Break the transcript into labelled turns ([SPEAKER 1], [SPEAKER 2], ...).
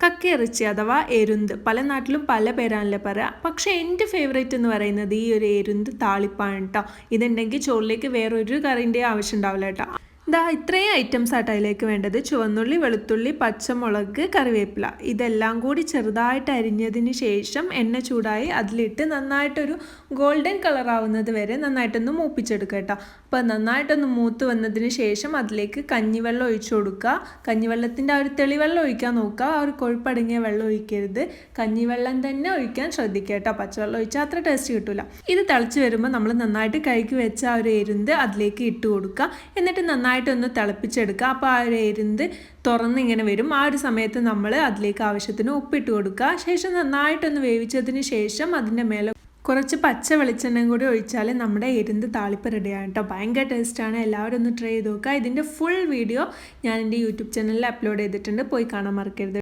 [SPEAKER 1] കക്കയിറച്ചി അഥവാ എരുന്ത്. പല നാട്ടിലും പല പേരാണല്ലേ പറയുക. പക്ഷേ എൻ്റെ ഫേവറേറ്റ് എന്ന് പറയുന്നത് ഈ ഒരു എരുന്ത് താളിപ്പാണ് കേട്ടോ. ഇതുണ്ടെങ്കിൽ ചോറിലേക്ക് വേറൊരു കറിൻ്റെ ആവശ്യം ഉണ്ടാവില്ല കേട്ടോ. ഇത്രയും ഐറ്റംസ് ആയിട്ട് അതിലേക്ക് വേണ്ടത്: ചുവന്നുള്ളി, വെളുത്തുള്ളി, പച്ചമുളക്, കറിവേപ്പില. ഇതെല്ലാം കൂടി ചെറുതായിട്ട് അരിഞ്ഞതിന് ശേഷം എണ്ണ ചൂടായി അതിലിട്ട് നന്നായിട്ടൊരു ഗോൾഡൻ കളർ ആവുന്നത് വരെ നന്നായിട്ടൊന്ന് മൂപ്പിച്ചെടുക്കുക കേട്ടോ. അപ്പോൾ നന്നായിട്ടൊന്ന് മൂത്ത് വന്നതിന് ശേഷം അതിലേക്ക് കഞ്ഞിവെള്ളം ഒഴിച്ചു കൊടുക്കുക. കഞ്ഞിവെള്ളത്തിൻ്റെ ആ ഒരു തെളിവെള്ളം ഒഴിക്കാൻ നോക്കുക, ആ ഒരു കൊഴുപ്പടങ്ങിയ വെള്ളം ഒഴിക്കരുത്. കഞ്ഞിവെള്ളം തന്നെ ഒഴിക്കാൻ ശ്രദ്ധിക്കുക കേട്ടോ. പച്ചവെള്ളം ഒഴിച്ചാൽ അത്ര ടേസ്റ്റ് കിട്ടില്ല. ഇത് തിളച്ച് വരുമ്പോൾ നമ്മൾ നന്നായിട്ട് കഴുകി വെച്ച ആ ഒരു എരുന്ത് അതിലേക്ക് ഇട്ട് കൊടുക്കുക. എന്നിട്ട് നന്നായിട്ടൊന്ന് തിളപ്പിച്ചെടുക്കുക. അപ്പോൾ ആ ഒരു എരുന്ത് തുറന്നിങ്ങനെ വരും. ആ ഒരു സമയത്ത് നമ്മൾ അതിലേക്ക് ആവശ്യത്തിന് ഉപ്പിട്ട് കൊടുക്കുക. ശേഷം നന്നായിട്ടൊന്ന് വേവിച്ചതിന് ശേഷം അതിൻ്റെ മേലെ കുറച്ച് പച്ച വെളിച്ചെണ്ണയും കൂടി ഒഴിച്ചാൽ നമ്മുടെ എരുന്ത് താളിപ്പ് റെഡിയാണ് കേട്ടോ. ഭയങ്കര ടേസ്റ്റാണ്. എല്ലാവരും ഒന്ന് ട്രൈ ചെയ്ത് നോക്കുക. ഇതിൻ്റെ ഫുൾ വീഡിയോ ഞാൻ എൻ്റെ യൂട്യൂബ് ചാനലിൽ അപ്ലോഡ് ചെയ്തിട്ടുണ്ട്, പോയി കാണാൻ മറക്കരുത്.